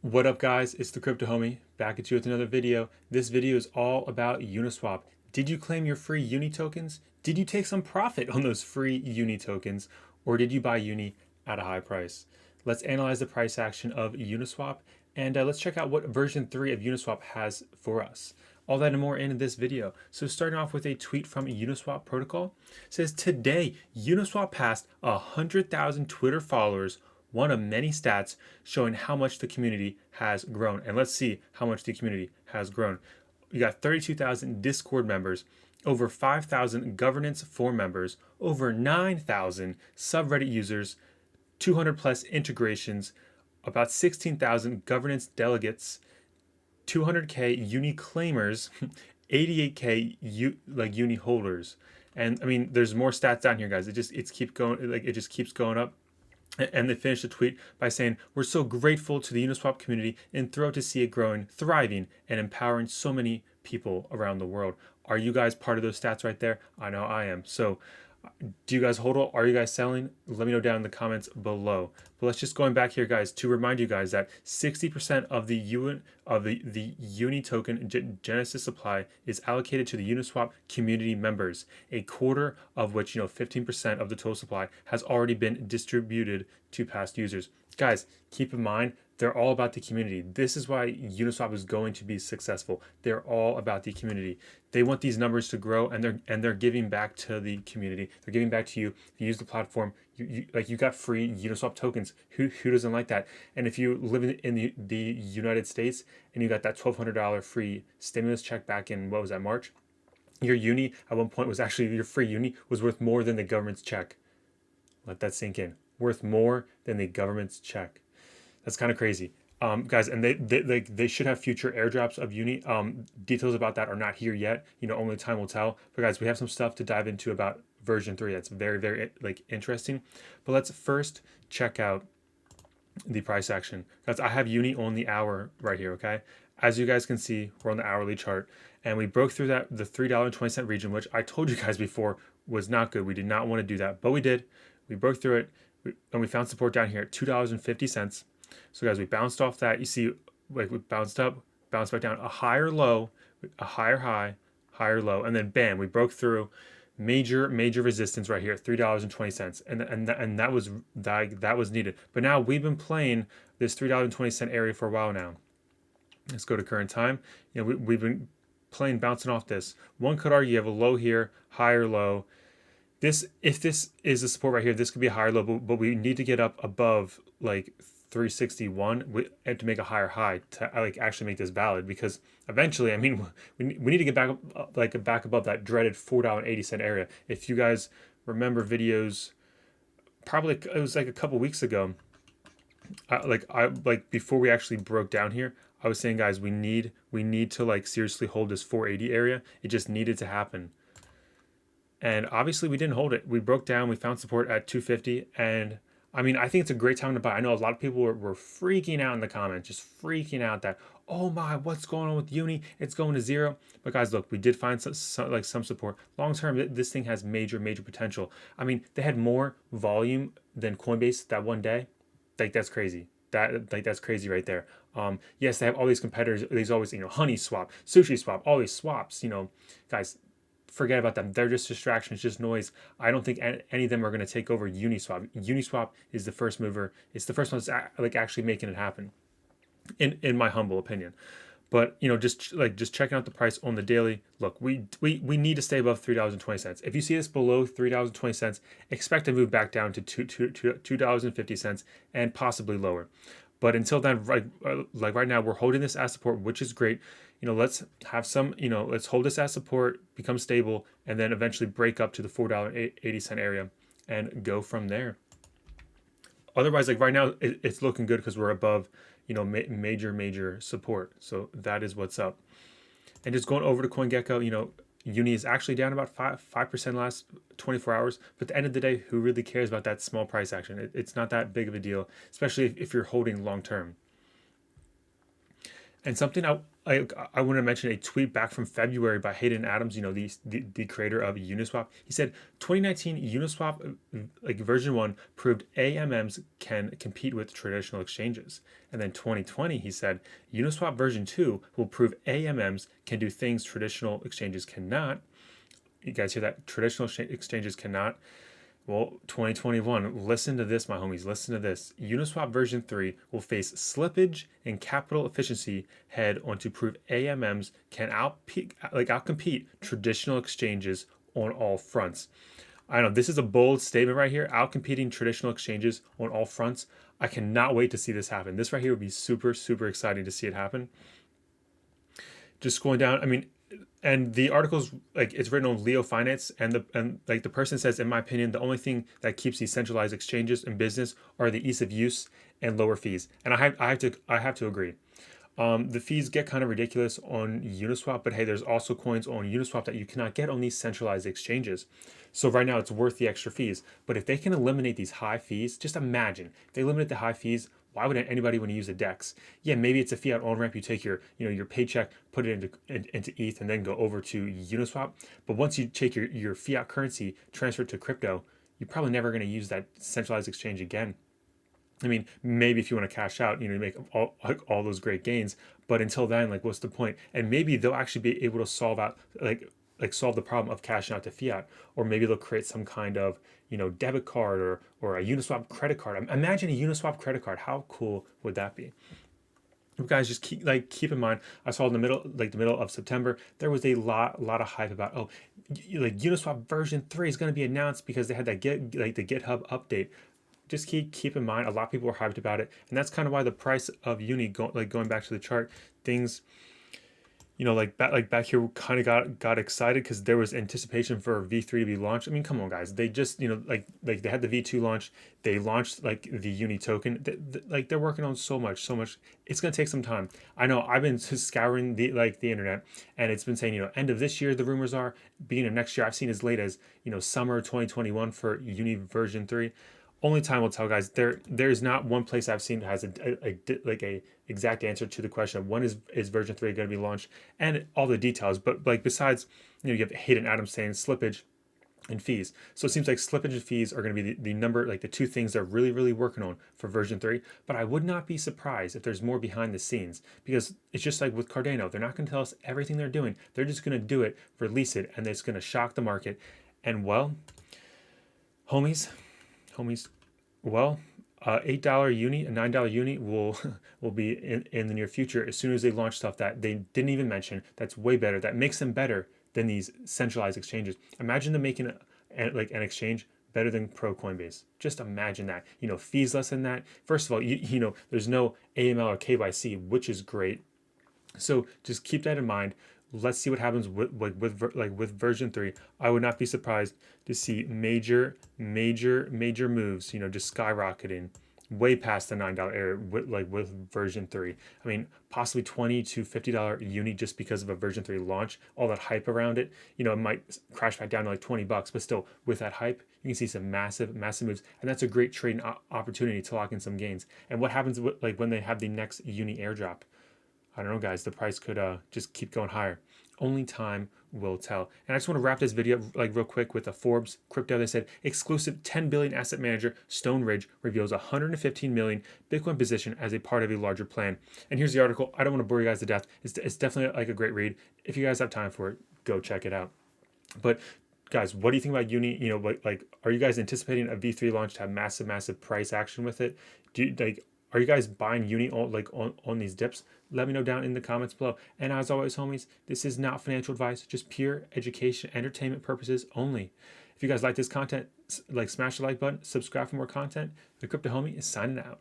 What up, guys? It's the Crypto Homie back at you with another video. This video is all about Uniswap. Did you claim your free Uni tokens? Did you take some profit on those free Uni tokens? Or did you buy Uni at a high price? Let's analyze the price action of Uniswap and let's check out what version 3 of Uniswap has for us. All that and more in this video. So starting off with a tweet from Uniswap Protocol, it says today Uniswap passed 100,000 Twitter followers, one of many stats showing how much the community has grown. And let's see how much the community has grown. You got 32,000 Discord members, over 5,000 governance forum members, over 9,000 subreddit users, 200 plus integrations, about 16,000 governance delegates, 200K Uni claimers, 88K Uni holders. And I mean, there's more stats down here, guys. It just keeps going up. And they finished the tweet by saying, "We're so grateful to the Uniswap community and thrilled to see it growing, thriving, and empowering so many people around the world." Are you guys part of those stats right there? I know I am. So do you guys hodl? Are you guys selling? Let me know down in the comments below. But let's just going back here, guys, to remind you guys that 60% of the Uni token Genesis supply is allocated to the Uniswap community members. A quarter of which, 15% of the total supply has already been distributed to past users. Guys, keep in mind, they're all about the community. This is why Uniswap is going to be successful. They're all about the community. They want these numbers to grow, and they're giving back to the community. They're giving back to you. If you use the platform, you got free Uniswap tokens. Who doesn't like that? And if you live in the United States and you got that $1,200 free stimulus check back in, what was that, March? Your Uni at one point was actually, your free Uni was worth more than the government's check. Let that sink in. Worth more than the government's check. That's kind of crazy. Guys, and they should have future airdrops of Uni. Details about that are not here yet. Only time will tell. But guys, we have some stuff to dive into about version 3 that's very, very interesting. But let's first check out the price action. Guys, I have Uni on the hour right here, okay? As you guys can see, we're on the hourly chart, and we broke through the $3.20 region, which I told you guys before was not good. We did not want to do that, but we did. We broke through it, and we found support down here at $2.50. So guys, we bounced off that. You see, we bounced up, bounced back down, a higher low, a higher high, higher low, and then bam, we broke through major resistance right here at $3.20, and that was needed. But now we've been playing this $3.20 area for a while now. Let's go to current time. We've been playing, bouncing off this. One could argue you have a low here, higher low. If this is the support right here, this could be a higher low, but we need to get up above 361 to make a higher high to actually make this valid, because eventually, I mean, we need to get back back above that dreaded $4.80 area. If you guys remember videos, probably it was a couple weeks ago, before we actually broke down here, I was saying, guys, we need to seriously hold this 480 area. It just needed to happen. And obviously we didn't hold it. We broke down, we found support at 250, and I mean, I think it's a great time to buy. I know a lot of people were freaking out in the comments, just freaking out that, oh my, what's going on with Uni? It's going to zero. But guys, look, we did find some support. Long term, this thing has major potential. I mean, they had more volume than Coinbase that one day. That's crazy. That's crazy right there. Yes, they have all these competitors. There's always, Honey Swap, Sushi Swap, all these swaps. Guys, forget about them. They're just distractions, just noise. I don't think any of them are going to take over Uniswap. Uniswap is the first mover. It's the first one that's actually making it happen, in my humble opinion. But just checking out the price on the daily. Look, we need to stay above $3.20. If you see this below $3.20, expect to move back down to $2.50 and possibly lower. But until then, right now, we're holding this as support, which is great. Let's have some, let's hold this as support, become stable, and then eventually break up to the $4.80 area and go from there. Otherwise, right now, it's looking good because we're above, major support. So that is what's up. And just going over to CoinGecko, Uni is actually down about 5% last 24 hours. But at the end of the day, who really cares about that small price action? It's not that big of a deal, especially if you're holding long term. And something I want to mention a tweet back from February by Hayden Adams, the creator of Uniswap. He said 2019 Uniswap version 1 proved AMMs can compete with traditional exchanges. And then 2020 he said Uniswap version 2 will prove AMMs can do things traditional exchanges cannot. You guys hear that? Traditional exchanges cannot. Well, 2021, listen to this, my homies, listen to this. Uniswap version 3 will face slippage and capital efficiency head on to prove AMMs can outcompete traditional exchanges on all fronts. I know this is a bold statement right here, outcompeting traditional exchanges on all fronts. I cannot wait to see this happen. This right here would be super, super exciting to see it happen. Just scrolling down, I mean, and the article's it's written on Leo Finance, and the person says, in my opinion, the only thing that keeps these centralized exchanges in business are the ease of use and lower fees. And I have to agree. The fees get kind of ridiculous on Uniswap, but hey, there's also coins on Uniswap that you cannot get on these centralized exchanges. So right now it's worth the extra fees. But if they can eliminate these high fees, just imagine if they eliminate the high fees. Why would anybody want to use a DEX? Yeah, maybe it's a fiat on ramp. You take your paycheck, put it into ETH, and then go over to Uniswap. But once you take your fiat currency, transfer it to crypto, you're probably never going to use that centralized exchange again. I mean, maybe if you want to cash out, make all those great gains. But until then, what's the point? And maybe they'll actually be able to solve out solve the problem of cashing out to fiat, or maybe they'll create some kind of debit card or a Uniswap credit card. Imagine a Uniswap credit card. How cool would that be? You guys, just keep in mind, I saw in the middle of September, there was a lot of hype about Uniswap version 3 is going to be announced because they had that the GitHub update. Just keep in mind, a lot of people were hyped about it, and that's kind of why the price of Uni going back to the chart, things back here kind of got excited because there was anticipation for V3 to be launched. I mean, come on, guys. They just they had the V2 launch. They launched the Uni token. They're working on so much. It's gonna take some time. I know. I've been scouring the internet, and it's been saying end of this year. The rumors are beginning of next year. I've seen as late as summer 2021 for Uni version 3. Only time will tell, guys. There's not one place I've seen that has a exact answer to the question of when is version 3 going to be launched and all the details. But besides, you have Hayden Adams saying slippage and fees. So it seems like slippage and fees are going to be the number, the two things they're really working on for version 3. But I would not be surprised if there's more behind the scenes, because it's just like with Cardano. They're not going to tell us everything they're doing. They're just going to do it, release it, and it's going to shock the market. And well, homies, well, $8 Uni and $9 Uni will be in the near future as soon as they launch stuff that they didn't even mention. That's way better. That makes them better than these centralized exchanges. Imagine them making an exchange better than Coinbase. Just imagine that. Fees less than that. First of all, there's no AML or KYC, which is great. So just keep that in mind. Let's see what happens with version 3. I would not be surprised to see major moves, just skyrocketing way past the $9 area with version 3. I mean, possibly $20 to $50 Uni just because of a version 3 launch, all that hype around it. It might crash back down to $20, but still with that hype, you can see some massive moves, and that's a great trading opportunity to lock in some gains. And what happens when they have the next Uni airdrop? I don't know, guys. The price could just keep going higher. Only time will tell. And I just want to wrap this video real quick with a Forbes crypto. They said exclusive 10 billion asset manager Stone Ridge reveals 115 million Bitcoin position as a part of a larger plan. And here's the article. I don't want to bore you guys to death. It's definitely a great read. If you guys have time for it, go check it out. But guys, what do you think about Uni? Are you guys anticipating a V3 launch to have massive price action with it? Are you guys buying Uni on these dips? Let me know down in the comments below. And as always, homies, this is not financial advice, just pure education, entertainment purposes only. If you guys like this content, smash the like button, subscribe for more content. The Crypto Homie is signing out.